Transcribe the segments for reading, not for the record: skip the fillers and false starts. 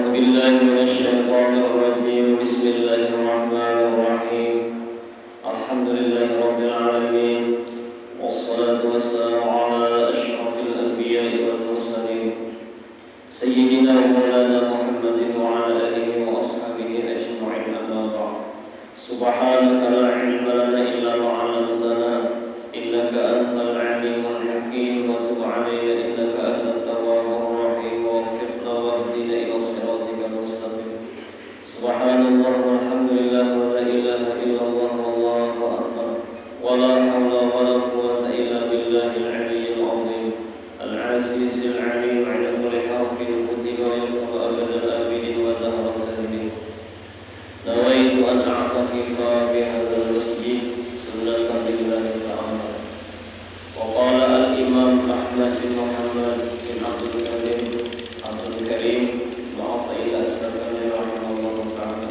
أعوذ بالله من الشيطان الرجيم بسم الله الرحمن الرحيم الحمد لله رب العالمين والصلاة والسلام على أشرف الأنبياء والمرسلين سيدنا مولانا محمد وعلى آله وأصحابه أجمعين أما بعد سبحانك لا علم لنا إلا ما علمتنا إنك أنت العليم الحكيم وتب علينا إنك أنت التواب الرحيم ووفقنا واهدنا إلى صراطك المستقيم سبحان الله والحمد لله ولا إله إلا الله والله أكبر ولا حول ولا قوة إلا بالله العلي العظيم العزيز العليم على كل حرف كتب ويكتب أبد الآبدين ودهر الزاهدين نويت أن أعتكف بهذا المسجد سنة لله تعالى. وقال الإمام أحمد بن محمد بن عبد الكريم معطي السكني رحمه الله تعالى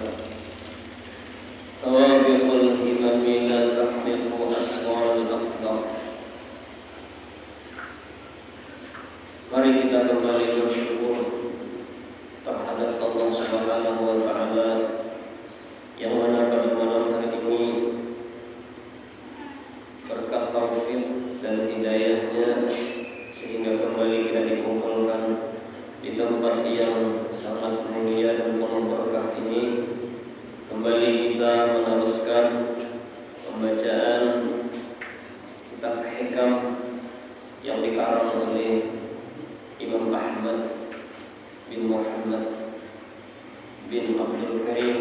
سوابق الهمم لا تحمق أسوار الأقدار. Mari kita kembali bersyukur terhadap Allah Subhanahu wa Ta'ala yang mana pada malam hari ini berkat taufik dan hidayahnya sehingga kembali kita dikumpulkan di tempat yang sangat mulia dan penuh berkah ini. Kembali kita meneruskan pembacaan kitab hikam yang dikarang oleh Imam Ahmad bin Muhammad bin Abdul Karim.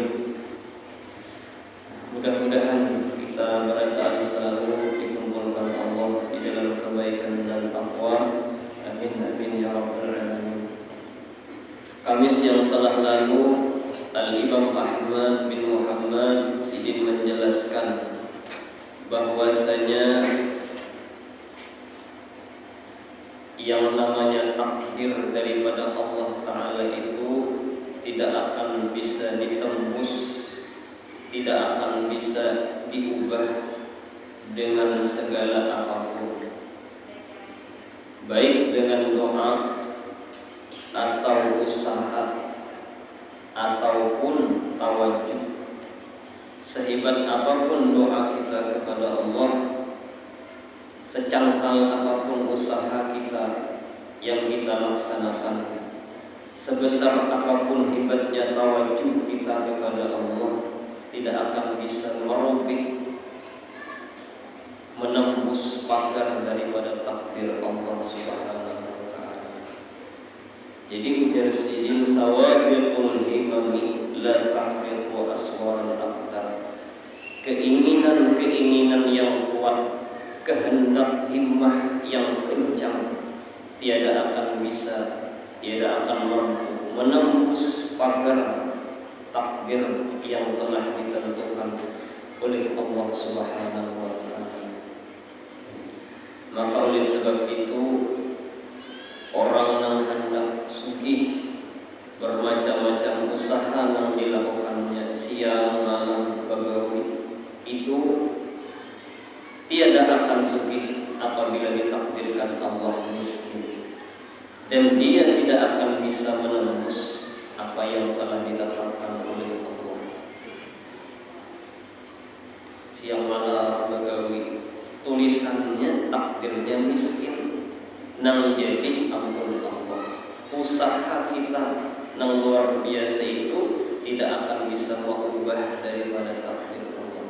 Mudah-mudahan kita bacaan selalu dikumpulkan Allah di dalam kebaikan dan takwa. Amin amin ya rabbal alamin. Kamis yang telah lalu Al-Imam Ahmad bin Muhammad sidin menjelaskan bahwasanya yang namanya takdir daripada Allah Ta'ala itu tidak akan bisa ditembus, tidak akan bisa diubah dengan segala apapun, baik dengan doa atau usaha ataupun tawajuh. Sehebat apapun doa kita kepada Allah, secangkal apapun usaha kita yang kita laksanakan, sebesar apapun hebatnya tawajuh kita kepada Allah, tidak akan bisa merobek, menembus pagar daripada takdir Allah Subhanahu wa Ta'ala. Jadi ujar sidin sawabiqul himami la tahriqu aswarul aqdar. Keinginan-keinginan yang kuat, kehendak himmah yang kencang tiada akan bisa, tiada akan mampu menembus pagar takdir yang telah ditentukan oleh Allah Subhanahu wa Ta'ala. Maka oleh sebab itu orang yang hendak sugih bermacam-macam usaha yang dilakukannya siang malam pegawai itu tiada akan sugih apabila ditakdirkan Allah miskin, dan dia tidak akan bisa menembus apa yang telah ditetapkan oleh Allah. Siang malam pegawai tulisannya takdirnya miskin, nang jadi ampun Allah. Usaha kita nang luar biasa itu tidak akan bisa mengubah daripada takdir Allah.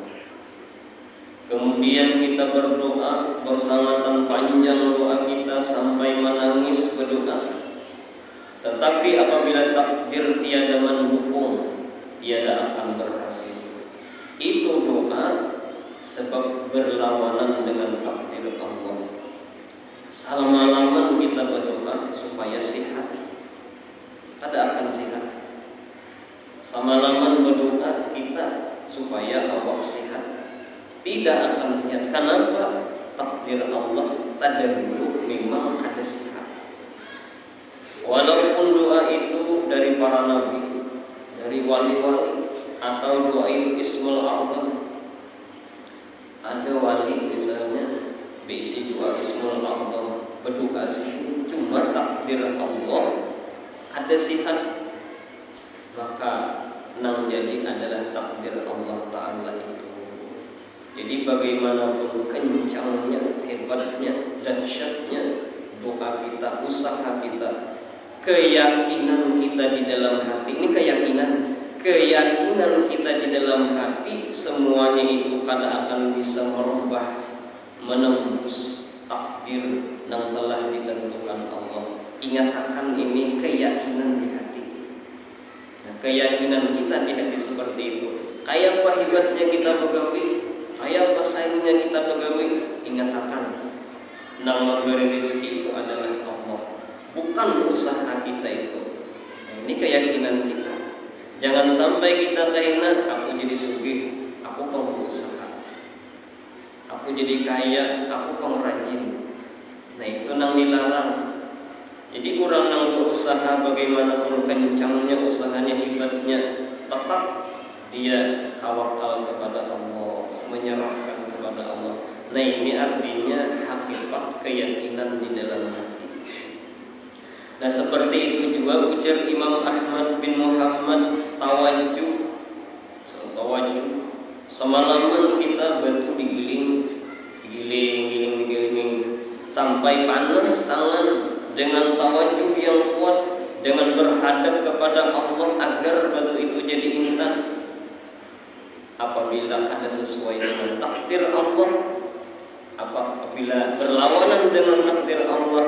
Kemudian kita berdoa bersangatan panjang doa kita sampai menangis berdoa, tetapi apabila takdir tiada mendukung, tiada akan berhasil. Itu doa sebab berlawanan dengan takdir Allah. Selama-lama kita berdoa supaya sehat, tidak akan sehat. Selama-lama berdoa kita supaya awak sehat, tidak akan sehat. Kenapa? Takdir Allah terdahulu memang ada sehat. Walaupun doa itu dari para nabi, dari wali-wali, atau doa itu Ismul A'zam. Ada wali misalnya berisi doa Ismul A'zam, berdoa sih, cuma takdir Allah ada sihat. maka nang jadi adalah takdir Allah Ta'ala itu. Jadi bagaimanapun kencangnya, hebatnya, dahsyatnya doa kita, usaha kita, keyakinan kita di dalam hati, ini keyakinan kita di dalam hati, semuanya itu kadang akan bisa merubah, menembus takdir yang telah ditentukan Allah. Ingat akan ini keyakinan di hati. Nah, keyakinan kita di hati seperti itu. Kayak apa hebatnya kita begawi, kayak apa sayangnya kita begawi, ingat akan nang memberi rezeki itu adalah Allah, bukan usaha kita itu. Nah, ini keyakinan kita. Jangan sampai kita kena aku jadi sugih, aku pengusaha, aku jadi kaya, aku pengrajin. Nah itu nang dilarang. Jadi orang yang berusaha bagaimanapun kencangnya usahanya, hebatnya, tetap dia tawakal kepada Allah, menyerahkan kepada Allah. Nah ini artinya hakikat keyakinan di dalam hati. Nah seperti itu juga ujar Imam Ahmad bin Muhammad, tawajuh. Semalaman kita batu digiling sampai panas tangan dengan tawajuh yang kuat, dengan berhadap kepada Allah agar batu itu jadi intan. Apabila ada sesuai dengan takdir Allah, apabila berlawanan dengan takdir Allah,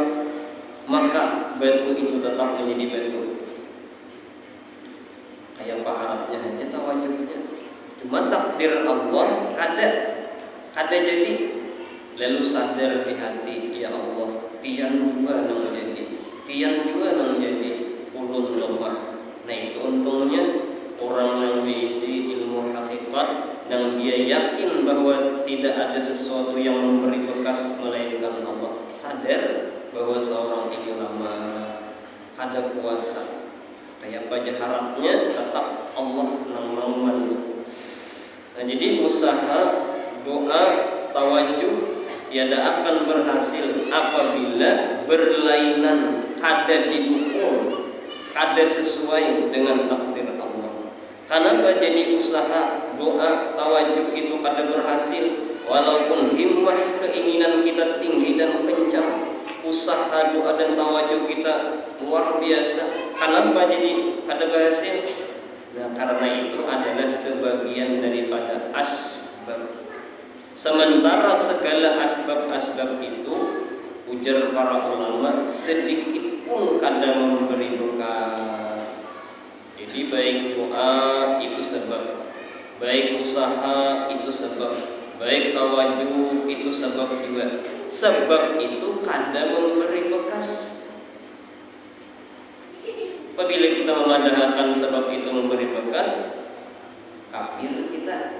maka batu itu tetap menjadi batu. Kayak paharapnya hanya tawajuhnya. Cuma takdir Allah kada jadi. Lalu sadar di hati, ya Allah, pian juga nang jadi ulun lemah. Nah itu untungnya orang yang diisi ilmu hakikat, dan dia yakin bahwa tidak ada sesuatu yang memberi bekas melainkan Allah. Sadar bahwa seorang itu lama kada kuasa. Kayak apa harapnya tetap Allah yang memandu. Nah jadi usaha, doa, tawajuh tiada akan berhasil apabila berlainan, kada didukung, kada sesuai dengan takdir Allah. Kenapa jadi usaha, doa, tawajuh itu kada berhasil? Walaupun himmah, keinginan kita tinggi dan kencang, usaha, doa dan tawajuh kita luar biasa, kenapa jadi kada berhasil? Nah karena itu adalah sebagian daripada asbab. Sementara segala asbab-asbab itu, ujar para ulama, sedikit pun kada memberi bekas. Jadi baik doa itu sebab, baik usaha itu sebab, baik tawajuh itu sebab juga. Sebab itu kada memberi bekas. Apabila kita memandangkan sebab itu memberi bekas, kafir kita,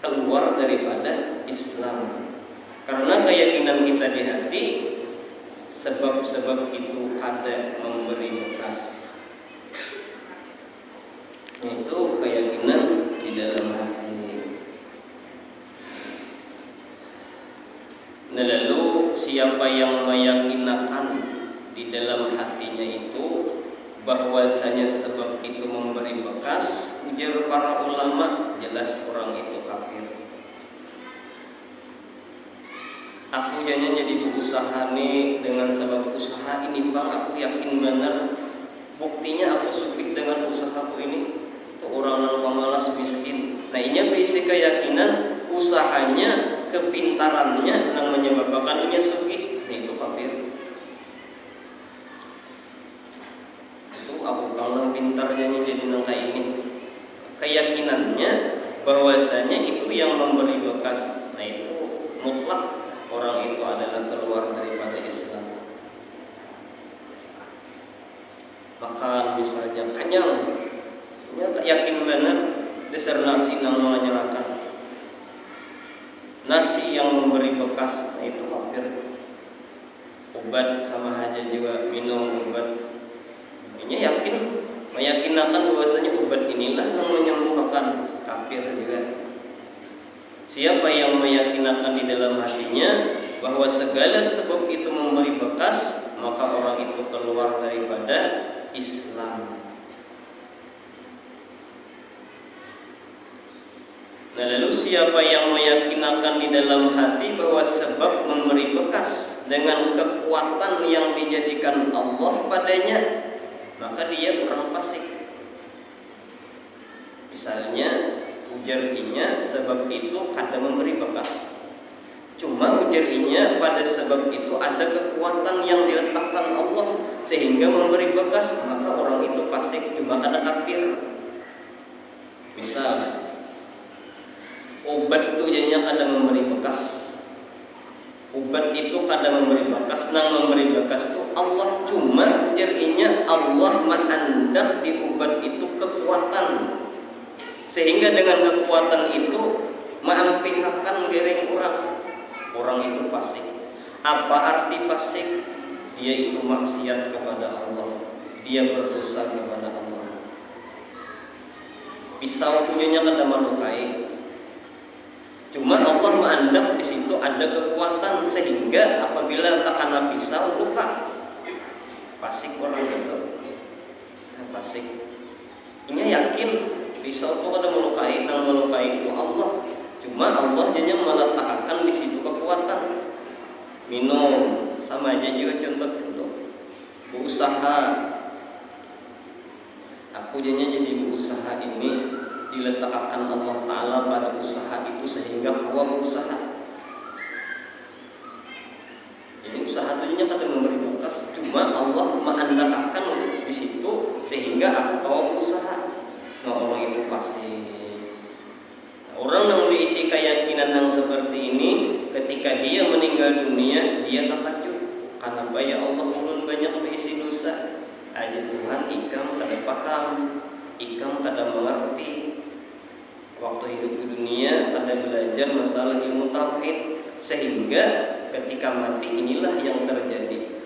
keluar daripada Islam. Karena keyakinan kita di hati, sebab-sebab itu kada memberi bekas. Itu keyakinan di dalam hati. Nah lalu siapa yang meyakinakan di dalam hatinya itu bahwasanya sebab itu memberi bekas, ujar para ulama, jelas orang itu kafir. Aku jadi berusaha nih, dengan sebab usaha ini bang, aku yakin benar, buktinya aku sukses dengan usahaku ini. Orang yang pemalas miskin. Nah ini berisi keyakinan usahanya, kepintarannya yang menyebabkannya sugih. Nah itu kafir. Aku kalau pintarnya jadi nangka ini, keyakinannya bahwasanya itu yang memberi bekas. Nah itu mutlak orang itu adalah keluar daripada Islam. Maka misalnya kenyang, yakin benar dasar nasi yang menyerahkan, nasi yang memberi bekas, nah itu kafir. Obat sama aja juga, minum obat. Ini yakin, meyakinakan bahwasanya obat inilah yang menyembuhkan, kafir juga. Siapa yang meyakinakan di dalam hatinya bahwa segala sebab itu memberi bekas, maka orang itu keluar daripada Islam. Nah, lalu siapa yang meyakinakan di dalam hati bahwa sebab memberi bekas dengan kekuatan yang dijadikan Allah padanya, maka dia orang fasik. Misalnya ujar inya sebab itu kada memberi bekas, cuma ujar inya pada sebab itu ada kekuatan yang diletakkan Allah sehingga memberi bekas, maka orang itu fasik, cuma kada kafir. Misal obat itu jadinya kada memberi bekas, obat itu kada memberi bekas, nang memberi bekas itu Allah, cuma ujar inya Allah mengandap di obat itu kekuatan sehingga dengan kekuatan itu mempihakan gereng orang itu fasik. Apa arti fasik? Dia itu maksiat kepada Allah, dia berdosa kepada Allah. Pisau tujuannya kada melukai, cuma Allah mengandap di situ ada kekuatan sehingga apabila terkena pisau luka. Fasik orang itu, fasik. Ini yakin pisau itu kada melukai, nang melukai itu Allah. Cuma Allah jadinya meletakkan di situ kekuatan. Minum sama aja juga contoh-contoh. Berusaha, aku jadinya jadi berusaha ini diletakkan Allah Ta'ala pada usaha itu sehingga kau berusaha. Jadi usaha itu jadinya kada memberi bekas, cuma Allah mengandalkan di situ sehingga aku kau berusaha. Nah, orang itu pasti. Orang yang diisi keyakinan yang seperti ini, ketika dia meninggal dunia, dia takjub. Kenapa ya Allah ulun banyak diisi dosa? Aja Tuhan ikam kada paham, ikam kada mengerti. Waktu hidup di dunia kada belajar masalah ilmu tauhid, sehingga ketika mati inilah yang terjadi.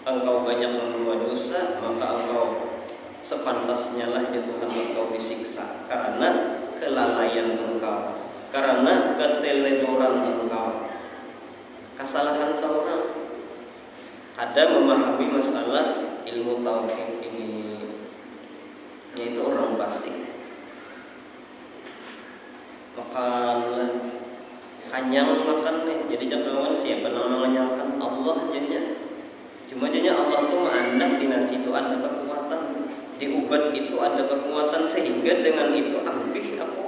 Engkau banyak membuat dosa, maka engkau sepantasnya lah ya Tuhan engkau disiksa karena kelalaian engkau, karena keteledoran engkau, kesalahan seorang. Ada memahami masalah ilmu tauhid ini, yaitu orang fasik. Makanlah kanyang makan nih, jadi jakawan siapa nama menyalahkan Allah jadinya. Cuma jadinya Allah tuh mengandap di nasi itu ada kekuatan, di obat itu ada kekuatan sehingga dengan itu ampih aku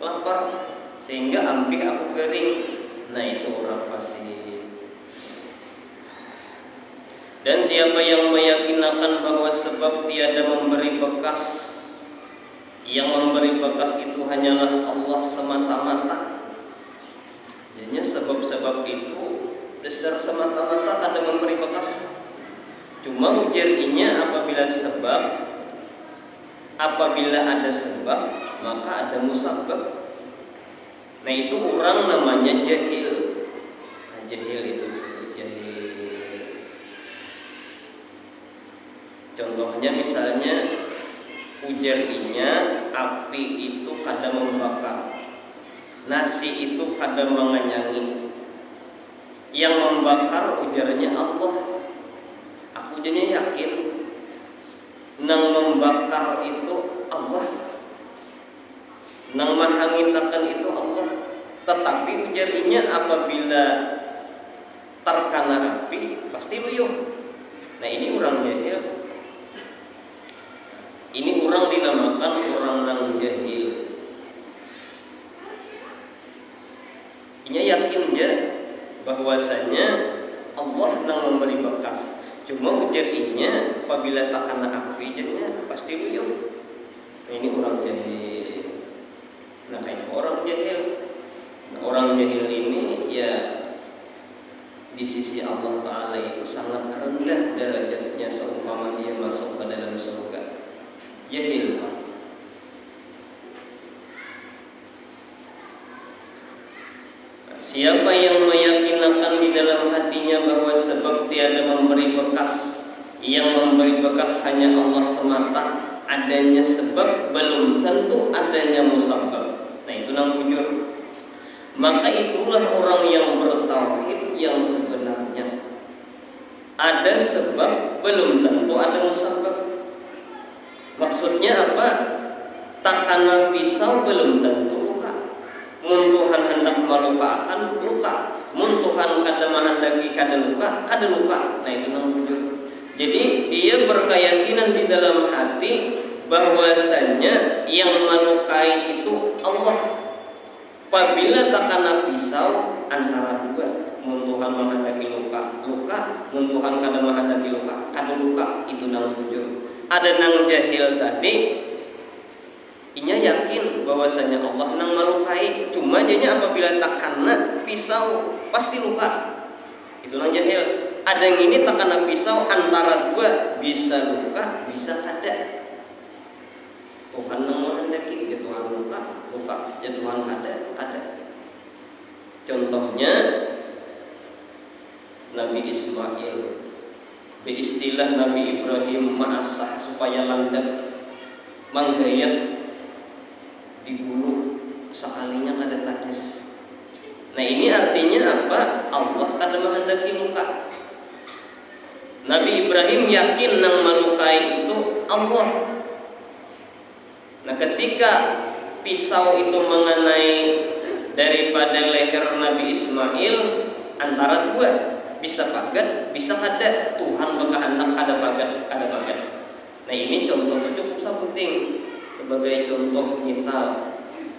lapar, sehingga ampih aku kering. Nah, itu orang fasik. Dan siapa yang meyakinakan bahwa sebab tiada memberi bekas, yang memberi bekas itu hanyalah Allah semata-mata. Jadinya sebab-sebab itu besar semata-mata kada memberi bekas. Cuma ujarinya apabila ada sebab maka ada musabab. Nah, itu orang namanya jahil. Nah, jahil itu disebut jahil. Contohnya misalnya ujarinya api itu kada membakar, nasi itu kada mengenyangi. Yang membakar ujarnya Allah. Aku jadi yakin nang membakar itu Allah, nang mahangitakan itu Allah. Tetapi ujarinya apabila terkena api pasti luyuh. Nah, ini orang jahil. Ini orang dinamakan orang nang jahil. Ini yakin dia bahwasanya Allah nang memberi bekas. Cuma ujarinya apabila tak kena api jadinya pasti luyuh. Nah, ini orang jahil. Nah, kayak orang jahil. Nah, orang jahil ini ya di sisi Allah Ta'ala itu sangat rendah derajatnya seumpama dia masuk ke dalam surga. Jahil. Siapa yang meyakinakan di dalam hatinya bahwa sebab tiada memberi bekas, yang memberi bekas hanya Allah semata, adanya sebab belum tentu adanya musabab. Nah, itu nang bujur. Maka itulah orang yang bertauhid yang sebenarnya. Ada sebab belum tentu ada musabab. Maksudnya apa? Takana pisau belum tentu luka. mun Tuhan hendak maluka akan luka, mun Tuhan kada mahendaki kada luka. Nah itu nang bujur. Jadi dia berkeyakinan di dalam hati bahwasanya yang melukai itu Allah. Apabila takana pisau antara dua, mun Tuhan menghendaki luka, mun Tuhan kada menghendaki luka, kada luka. Itu nang bujur. Ada nang jahil tadi, inya yakin bahwasanya Allah nang melukai, cuma jadinya apabila takana pisau pasti luka. Itu nang jahil. Ada yang ini takana pisau antara dua, bisa luka, bisa kada. Tuhan nang menghendaki, ya Tuhan luka, ya Tuhan kada. Contohnya Nabi Ismail, istilah Nabi Ibrahim ma'asah supaya landap, manggayat dibunuh sekalinya kada tadis. Nah ini artinya apa? Allah kada menghendaki luka. Nabi Ibrahim yakin nang melukai itu Allah. Nah ketika pisau itu mengenai daripada leher Nabi Ismail antara dua, bisa pagat, bisa kada. Tuhan berkehendak kada pagat. Nah ini contoh cukup penting sebagai contoh misal,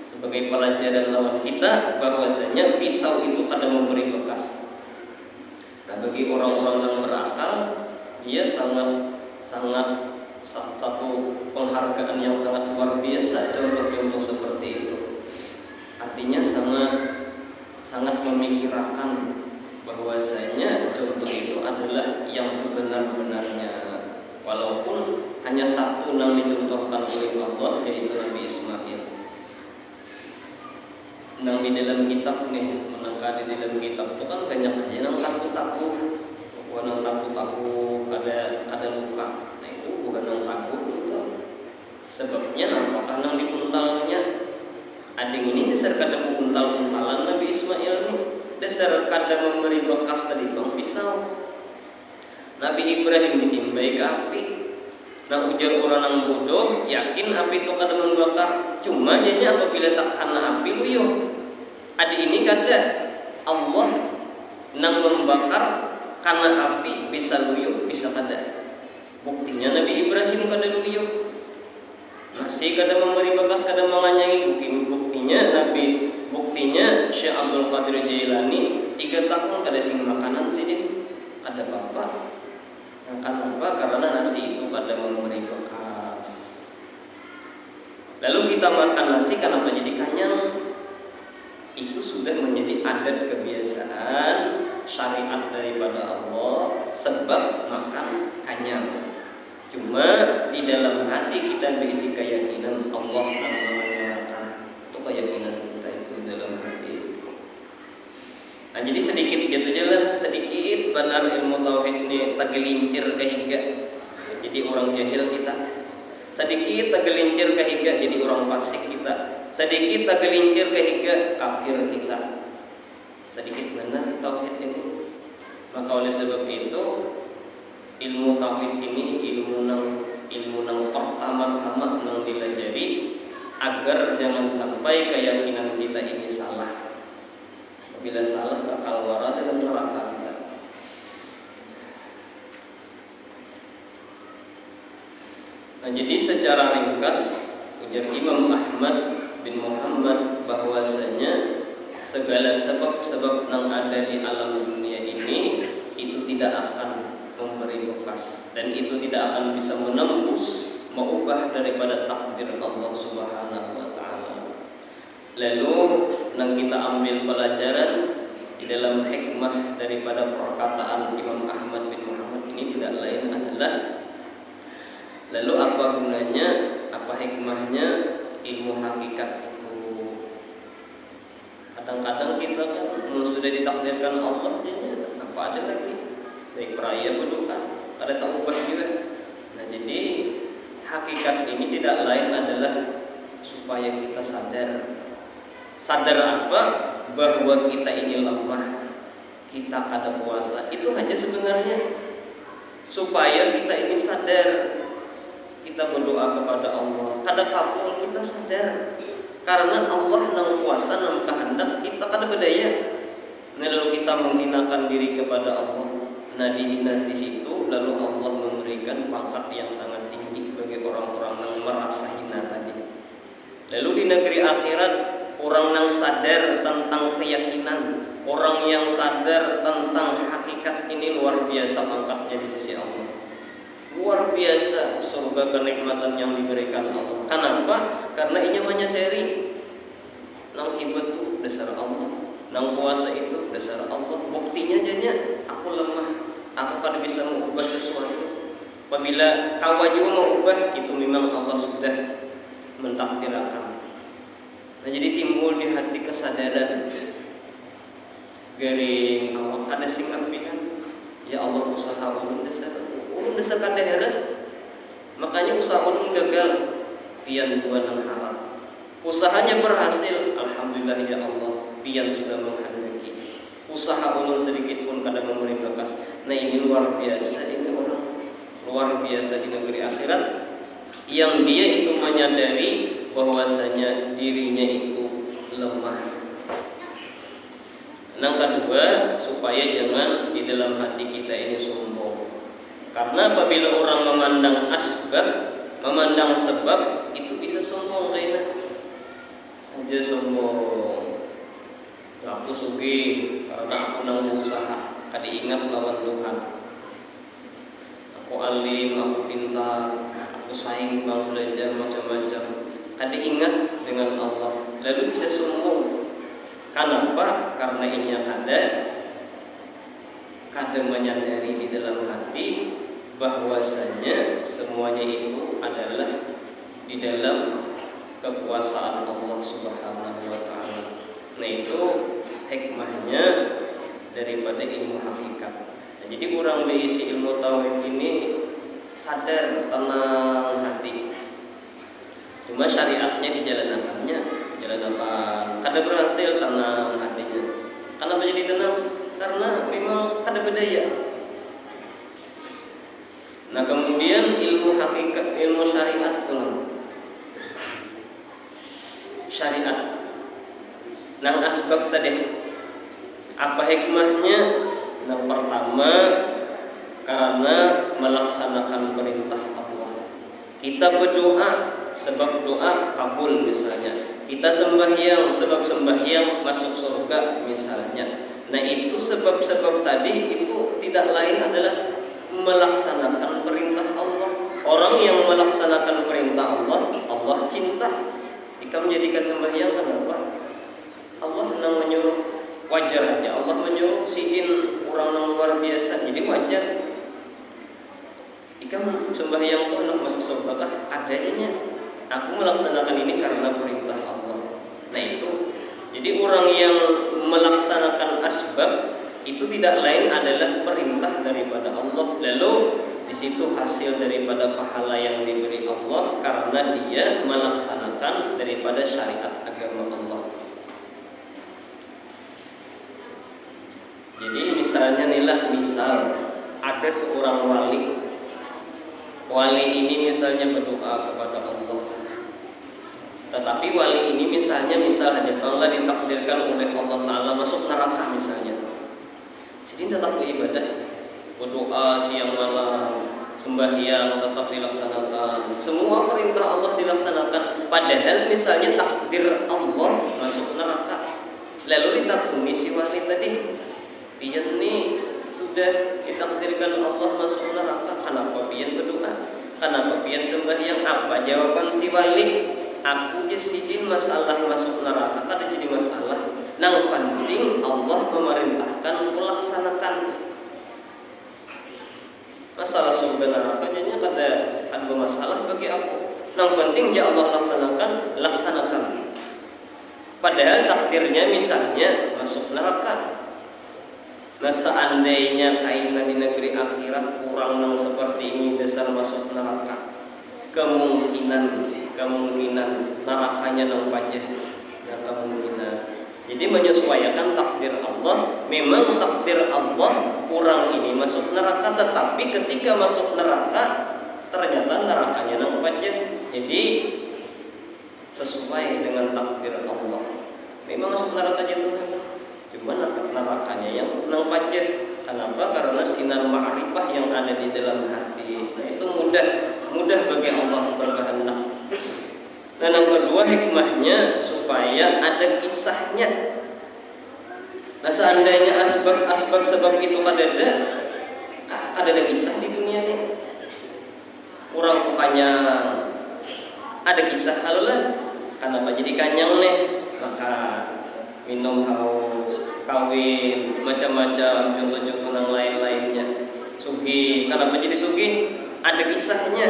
sebagai pelajaran lawan kita bahwasanya pisau itu kada memberi bekas. Nah bagi orang-orang yang berakal, dia sangat satu penghargaan yang sangat luar biasa contoh-contoh seperti itu. Artinya sangat memikirkan bahwasanya contoh itu adalah yang sebenar-benarnya, walaupun hanya satu yang dicontohkan oleh Allah, yaitu Nabi Ismail. Nang di dalam kitab nih, menangka di dalam kitab itu kan banyak aja nang takut kada luka. Nah itu bukan nang takut itu. Sebabnya apakah nang dipuntalnya? Ading ini dasar kada puntal-puntalan Nabi Ismail nih. Dasar kada memberi bekas tadi bang pisau. Nabi Ibrahim ditimbai ke api. Nah ujar orang yang bodoh, yakin api itu kada membakar. Cuma jadinya apabila tak kena api luyuh. Adik ini kada Allah nang membakar karena api bisa luyuh, bisa kada. Buktinya Nabi Ibrahim kada luyuh. Masih kada memberi bekas, kada menganyangi. Buktinya Syekh Abdul Qadir Jailani 3 tahun kada sing makanan sih dia. Kada apa-apa. Kenapa? Karena nasi itu kada memberi bekas. Lalu kita makan nasi kenapa jadi kenyang? Itu sudah menjadi adat kebiasaan syariat daripada Allah, sebab makan kenyang. Cuma di dalam hati kita berisi keyakinan Allah akan menyerahkan. Itu keyakinan kita itu di dalam hati. Nah jadi sedikit gitu aja lah, sedikit benar ilmu tauhid ini tergelincir kehiga jadi orang jahil kita, sedikit tergelincir kehiga jadi orang fasik kita, sedikit tergelincir kehiga kafir kita, sedikit benar tauhid ini. Maka oleh sebab itu ilmu tauhid ini ilmu nang pertama-tama nang dilajari agar jangan sampai keyakinan kita ini salah. Bila salah bakal wara dalam neraka kita. Nah jadi secara ringkas ujar Imam Ahmad bin Muhammad bahwasanya segala sebab-sebab yang ada di alam dunia ini itu tidak akan memberi bekas dan itu tidak akan bisa menembus mengubah daripada takdir Allah Subhanahu wa taala. Lalu nang kita ambil pelajaran di dalam hikmah daripada perkataan Imam Ahmad bin Muhammad ini tidak lain adalah lalu apa gunanya, apa hikmahnya ilmu hakikat itu. Kadang-kadang kita kan sudah ditakdirkan Allah jadinya apa ada lagi baik peraya berdoa ada tak ubah juga. Nah jadi hakikat ini tidak lain adalah supaya kita sadar apa? Bahwa kita ini lemah, kita kada kuasa. Itu hanya sebenarnya supaya kita ini sadar. Kita berdoa kepada Allah, kada kabul kita sadar Karena Allah nang kuasa nang kehendak kita kada berdaya. Nah, lalu kita menghinakan diri kepada Allah. Nah, dihina di situ lalu Allah memberikan pangkat yang sangat tinggi bagi orang-orang yang merasa hina tadi. Lalu di negeri akhirat orang yang sadar tentang keyakinan, orang yang sadar tentang hakikat ini luar biasa pangkatnya di sisi Allah. Luar biasa surga kenikmatan yang diberikan Allah. Kenapa? Karena ia menyadari nang hibat itu dasar Allah, nang kuasa itu dasar Allah. Buktinya jadinya aku lemah, aku kada bisa mengubah sesuatu. Apabila kawa juga mau ubah, itu memang Allah sudah mentakdirkan. Nah, jadi timbul di hati kesadaran garing awak kada sing ampihan. Ya Allah, usaha ulun dasar kada heran. Makanya usaha ulun gagal, pian buan nang haram. Usahanya berhasil, alhamdulillah ya Allah, pian sudah menghendaki. Usaha ulun sedikit pun kada memberi bekas. Nah, ini luar biasa, ini orang luar biasa di negeri akhirat yang dia itu menyadari bahwasanya dirinya itu lemah. Yang kedua, supaya jangan di dalam hati kita ini sombong. Karena apabila orang memandang asbab, memandang sebab, itu bisa sombong kayaknya. Aja sombong. Aku sugih karena aku nang usaha, kada ingat lawan Tuhan. Aku alim, aku pintar, aku saing bang belajar macam-macam. Kada ingat dengan Allah. Lalu bisa sombong. Kenapa? Karena ini kada menyadari di dalam hati bahwasanya semuanya itu adalah di dalam kekuasaan Allah Subhanahu wa taala. Nah, itu hikmahnya daripada ilmu hakikat. Nah, jadi kurang diisi ilmu tauhid ini sadar, tenang hati. Cuma syariatnya dijalankannya, kada berhasil tenang hatinya. Kenapa jadi tenang? Karena memang kada berdaya. Nah, kemudian ilmu hakikat, ilmu syariat pulang. Syariat nang asbab tadi apa hikmahnya? Yang pertama, karena melaksanakan perintah Allah. Kita berdoa sebab doa kabul misalnya. Kita sembahyang sebab sembahyang masuk surga misalnya. Nah, itu sebab-sebab tadi itu tidak lain adalah melaksanakan perintah Allah. Orang yang melaksanakan perintah Allah, Allah cinta. Jika menjadikan sembahyang kenapa? Allah nang menyuruh, wajar aja. Allah menyuruh sidin orang yang luar biasa, jadi wajar. Jika sembahyang itu hendak masuk surga kah? Adanya. Aku melaksanakan ini karena perintah Allah. Nah, itu. Jadi orang yang melaksanakan asbab itu tidak lain adalah perintah daripada Allah. Lalu di situ hasil daripada pahala yang diberi Allah karena dia melaksanakan daripada syariat agama Allah. Jadi misalnya misal ada seorang wali. Wali ini misalnya berdoa kepada Allah. Tetapi wali ini misalnya Allah ditakdirkan oleh Allah Ta'ala masuk neraka misalnya. Jadi tetap beribadah, berdoa siang malam, sembahyang tetap dilaksanakan, semua perintah Allah dilaksanakan. Padahal misalnya takdir Allah masuk neraka. Lalu ditakuni si wali tadi, pian nih sudah ditakdirkan Allah masuk neraka. Kenapa pian berdoa? Kenapa pian sembahyang? Apa jawaban si wali? Aku jasidin masalah masuk neraka kada jadi masalah. Nang penting Allah memerintahkan aku laksanakan. Masalah surga neraka jadinya kada bermasalah bagi aku. Nang penting ya Allah laksanakan. Padahal takdirnya misalnya masuk neraka. Nah, seandainya kainan di negeri akhirat kurang nang seperti ini dasar masuk neraka, kemungkinan nerakanya nampaknya ya kemungkinan. Jadi menyesuaikan takdir Allah. Memang takdir Allah kurang ini masuk neraka, tetapi ketika masuk neraka ternyata nerakanya nampaknya. Jadi sesuai dengan takdir Allah. Memang masuk neraka aja Tuhan, cuma nerakanya yang menang pajak. Kenapa? Karena sinar ma'rifah yang ada di dalam hati. Nah, itu mudah bagi Allah berkehendak. Dan yang kedua hikmahnya supaya ada kisahnya. Nah, seandainya asbab sebab itu ada kisah di dunia ini. Orang bukannya ada kisah halulah. Kenapa jadi kanyang nih? Maka minum haus, kawin, macam-macam contoh-contoh yang lain-lainnya. Sugih, kenapa jadi sugih? Ada kisahnya.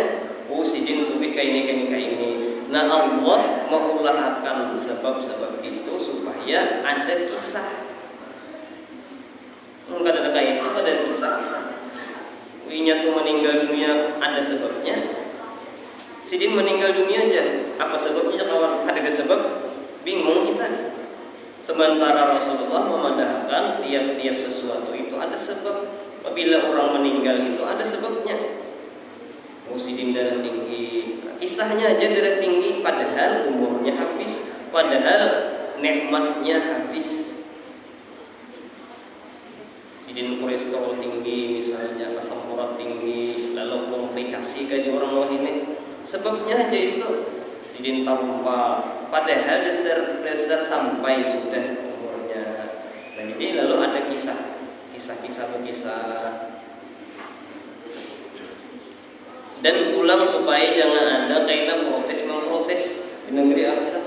Oh, sidin sugih kayak ini. Nah, Allah mengulahkan sebab-sebab itu supaya ada kisah. Enggak ada kayak itu, ada kisah. Winya tuh meninggal dunia ada sebabnya. Sidin meninggal dunia aja, apa sebabnya kawan? Ada sebab, bingung kita. Sementara Rasulullah memandangkan tiap-tiap sesuatu itu ada sebab. Apabila orang meninggal itu ada sebabnya. Sidin darah tinggi, kisahnya aja darah tinggi, padahal umurnya habis, padahal nikmatnya habis. Sidin kolesterol tinggi misalnya, asam urat tinggi, lalu komplikasi kayak orang wah ini. Sebabnya aja itu sidin tanpa, padahal dasar sampai sudah umurnya. Nah, jadi lalu ada kisah. Dan pulang supaya jangan ada kaitan memprotes di negeri akhirat.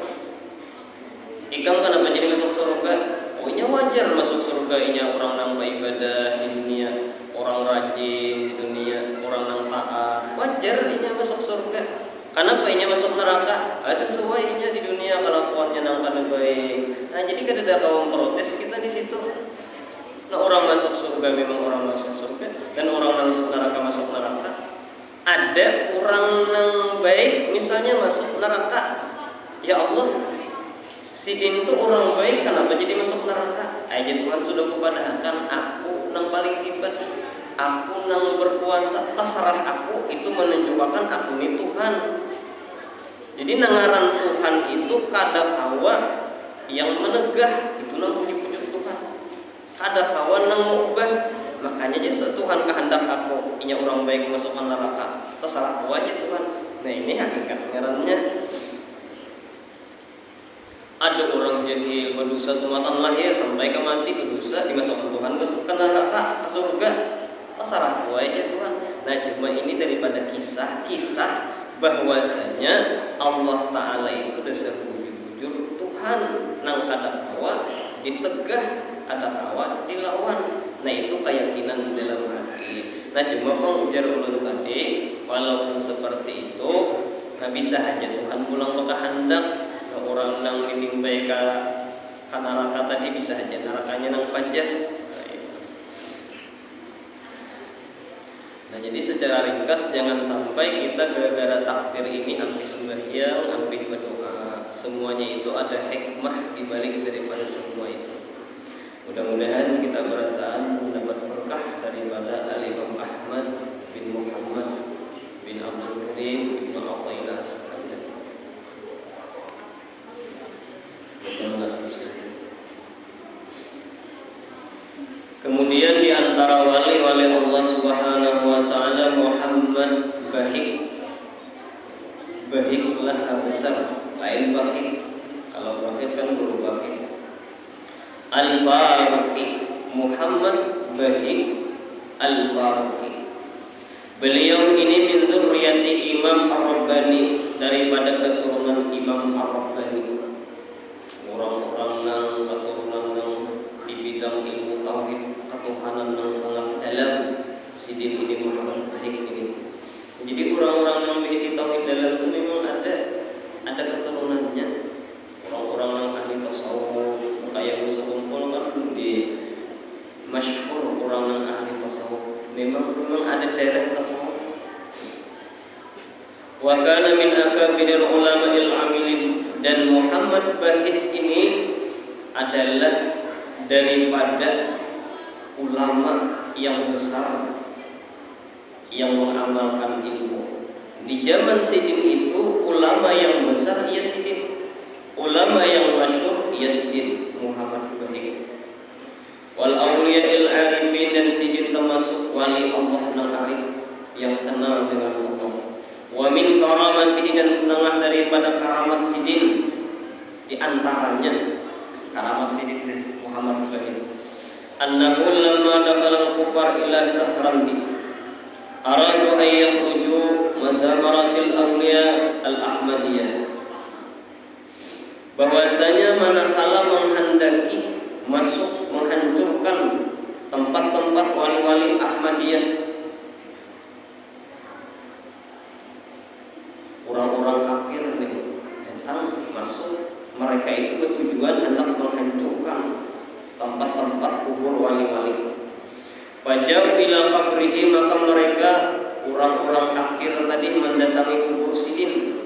Ikam kenapa jadi masuk surga? Pokoknya wajar masuk surga ini orang nambah ibadah di dunia, orang rajin di dunia, orang nang taat. Wajar ini masuk surga. Kenapa ini masuk neraka? Sesuai ini di dunia kalau kuatnya nang kana baik. Nah, jadi kada ada kaum protes kita di situ. Nah, orang masuk surga memang orang masuk surga, dan orang masuk neraka masuk neraka. Ada orang yang baik misalnya masuk neraka. Ya Allah, sidin itu orang baik, kenapa jadi masuk neraka? Aja Tuhan sudah kepadahkan aku yang paling hebat, aku yang berkuasa, terserah aku. Itu menunjukkan aku ini Tuhan. Jadi nangaran Tuhan itu kada kawa yang menegah, itu nang puji-puji Tuhan. Kada kawa nang mengubah. Makanya jadi Tuhan kehendak aku inya orang baik masukkan neraka, terserah aku aja Tuhan. Nah, ini hakikat ngarannya. Ada orang jahil berdosa tumatan lahir sampai ke mati berdosa, dimasukkan Tuhan ke neraka, ke surga, terserah aku aja Tuhan. Nah, cuma ini daripada kisah bahwasanya Allah Ta'ala itu dasar bujur Tuhan nang kada kawa ditegah, kada kawa dilawan. Nah, itu keyakinan dalam hati. Nah, cuma ujar ulun tadi, walaupun seperti itu, nah bisa aja Tuhan pulang berkehendak. Nah, orang nang ditimbai ke neraka tadi bisa aja nerakanya nang pajak. Nah, jadi secara ringkas jangan sampai kita gara-gara takdir ini ambil sembahyang, ambil berdoa. Semuanya itu ada hikmah dibalik daripada semua itu. Mudah-mudahan kita berataan mendapat berkah daripada Al-Imam Ahmad bin Muhammad bin Abdul Karim bin Athaillah As-Sa'di. Kemudian di antara wali-wali Allah Subhanahu wa taala Muhammad Bahiklah besar, lain Bahik. Kalau Bahik kan guru Bahik. Al-Baraki, Muhammad Bahik Al-Baraki. Beliau ini min dzurriyyati Imam Ar-Rabbani, daripada keturunan Imam Ar-Rabbani. Orang-orang nang keturunan nang di bidang ilmu tauhid, ketuhanan nang sangat dalam. Sidin ini Muhammad Bahik ini. Jadi orang-orang yang berisi tauhid dalam itu memang ada keturunannya. Orang-orang yang ahli tasawuf, kayak Musa Kumpul kan di masyhur orang yang ahli tasawuf. Memang ada daerah tasawuf. Wa kana min akabiril ulama'il amilin, dan Muhammad Bahik ini adalah daripada ulama yang besar yang mengamalkan ilmu. Di zaman Sidin itu ulama yang besar ya Sidin, ulama yang masyhur ya Sidin Muhammad Bahik. Wal awliya'il arifin, dan Sidin termasuk wali Allah yang arif yang kenal dengan Allah. Wa min karamatihi, dan setengah daripada karamat Sidin, di antaranya karamat Sidin Muhammad Bahik, annahu lamma dakhala al-kufar ila Sahrandi aradu an yakhruju mazamaratil awliya al-ahmadiyah, bahwasanya manakala menghendaki masuk menghancurkan tempat-tempat wali-wali Ahmadiyah, orang-orang kafir nih datang masuk, mereka itu bertujuan hendak menghancurkan tempat-tempat kubur wali-wali. Fajau ila qabrihi, maka mereka orang-orang kafir tadi mendatangi kubur Sidin,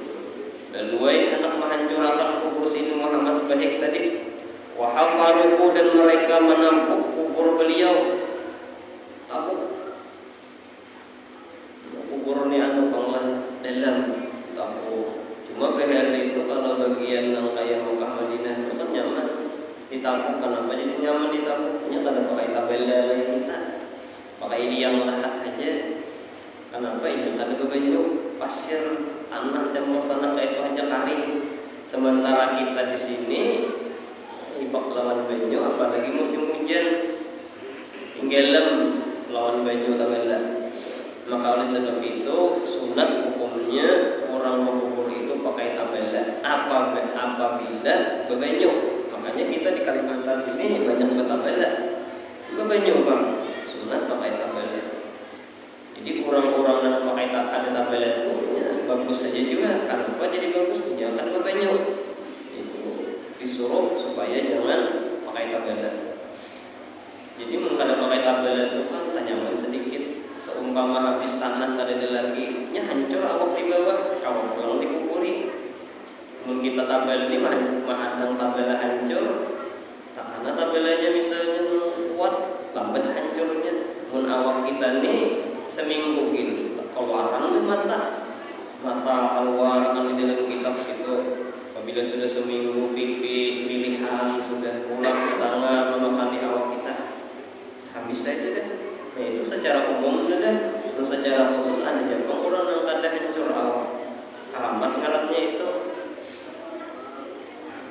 lalu hendak menghancurkan kubur Sidin Muhammad Bahik tadi. Wa hafaruhu, dan mereka menampuk kubur beliau. Tabuk kuburnya banglah dalam tabuk. Cuma behar itu kalau bagian yang kayak Mekah Madinah itu kan nyaman ditampuk. Kenapa jadi nyaman ditampuknya? Karena pakai tabel dari kita, pakai ini yang lahat aja. Kenapa ini? Karena kebanyu pasir, tanah, campur tanah kayak itu aja kering. Sementara kita di sini ibak lawan banyu, apalagi musim hujan, inggelem lawan banyu tabela. Maka oleh sebab itu sunat hukumnya orang mengubur itu pakai tabela apabila bebanyu. Makanya kita di Kalimantan ini banyak bertabela bebanyu bang, sunat pakai tabela. Jadi orang-orang yang pakai ada tabela itu ya, bagus saja juga. Kenapa jadi bagus? Jangan bebanyu. Disuruh supaya jangan pakai tabela. Jadi mengkada pakai tabela itu kan nyaman sedikit. Seumpama habis tanah tadi lagi, nya hancur awak di bawah, kau pulang dikuburi. Mungkin kita tabel ini mahadang tabela hancur, tak karena tabelanya misalnya kuat, lambat hancurnya. Mun awak kita nih seminggu gini, keluaran mata keluar kan di dalam kitab itu. Apabila sudah seminggu pipi pilihan sudah pulang ke tangan memakan di awak kita, habis saya sudah. Nah itu secara umum sudah. Terus secara khusus ada Jepang orang yang kada hancur awak. Karamat ngaratnya itu.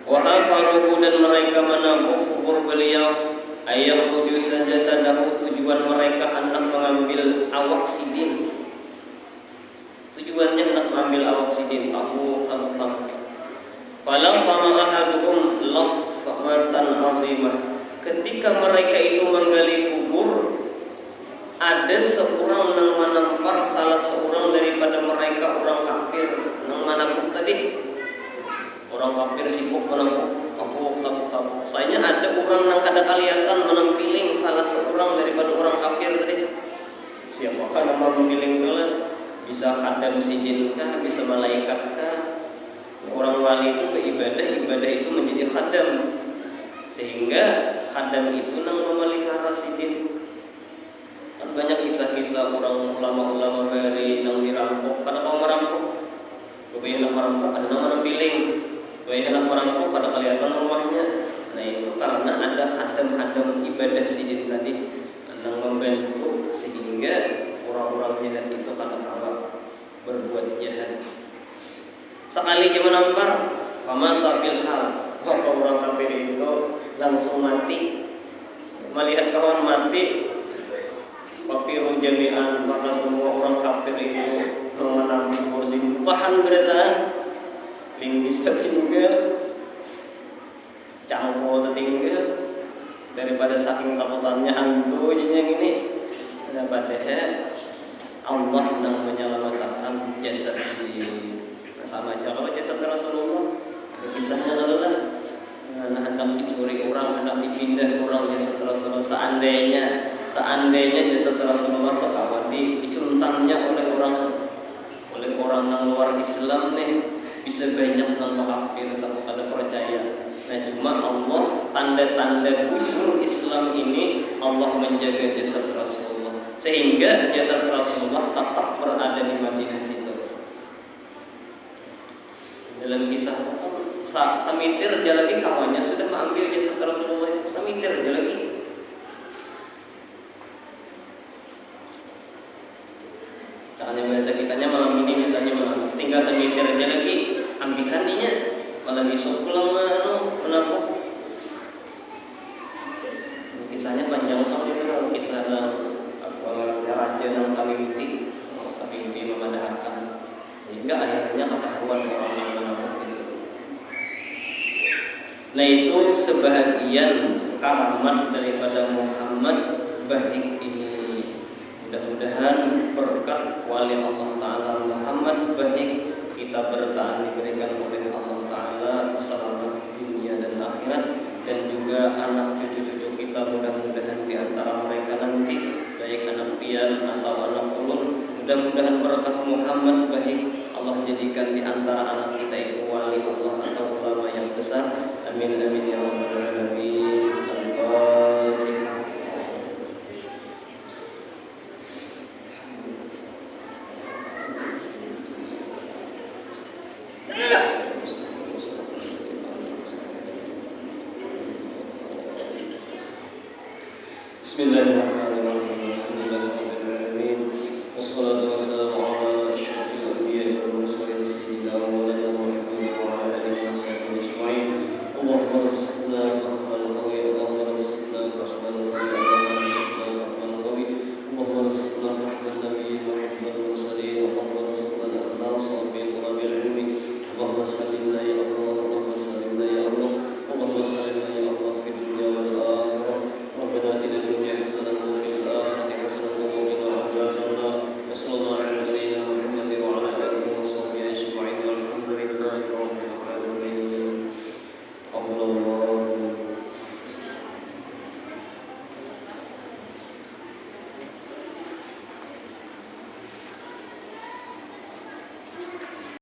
Wahafaruhu, dan mereka menampuk kubur beliau. Ayah tujuh saja sadahu, tujuan mereka hendak mengambil awak Sidin. Tujuannya hendak mengambil awak Sidin. Tahu. Falam qama ahaduhum laqmatan 'azimah. Ketika mereka itu menggali kubur, ada seorang yang menampar salah seorang daripada mereka orang kafir. Yang menampuk tadi orang kafir sibuk menampuk, tabuk. Sayanya ada orang yang kada kelihatan menampiling salah seorang daripada orang kafir tadi. Siapakah nama mempiling itu lah? Bisa khadam Sidin kah? Bisa malaikat kah? Orang wali itu beribadah itu menjadi khadam, sehingga khadam itu nang memelihara Sidin. Kan banyak kisah-kisah orang ulama-ulama dari nang dirampok, karena kau merampok, kebanyakan nak merampok ada nama nampiling, kebanyakan nak merampok kada kelihatan rumahnya. Nah itu karena ada khadam ibadah Sidin tadi yang membantu sehingga orang-orang jahat itu kada kalah berbuat jahat. Sekali dia menampar, pamata fil hal, orang kafir itu langsung mati. Melihat kawan mati, wafiru jami'an, maka semua orang kafir itu mengambil kursi. Paham berita, linggis tertinggal, cangkul tertinggal, daripada saking takutannya hantu yang ini. Padahal Allah yang menyelamatkan jasad Sidin. Sama aja kalau jasad Rasulullah, kisahnya adalah hendak dicuri orang, hendak dipindah orang jasad Rasulullah. Seandainya jasad Rasulullah atau kawan dicuntannya oleh orang yang luar Islam nih, bisa banyak yang kafir satu kada percaya. Nah cuma Allah tanda-tanda wujud Islam ini Allah menjaga jasad Rasulullah sehingga jasad Rasulullah tetap berada di Madinah situ. dalam kisah samitir aja lagi kawannya sudah mengambil jasad Rasulullah itu, samitir aja lagi. Caranya bahasa kitanya malam ini misalnya malam tinggal samitir aja lagi ambilkan ninya malah besok pulang menabuk. Kisahnya panjang banget itu kalau kisah raja dan Tamimti memadahakan sehingga akhirnya ketahuan orang yang menabuk itu. Nah itu sebahagian karamat daripada Muhammad baik ini. Mudah-mudahan berkat wali Allah Ta'ala Muhammad baik kita bertahan diberikan oleh Allah Ta'ala selamat dunia dan akhirat, dan juga anak cucu-cucu kita mudah-mudahan di antara mereka nanti baik anak pian atau anak ulun, mudah-mudahan berkat Muhammad baik Allah jadikan di antara anak kita itu wali Allah atau ulama yang besar. Amin amin ya rabbal alamin. Al-Fatihah. Bismillahirrahmanirrahim.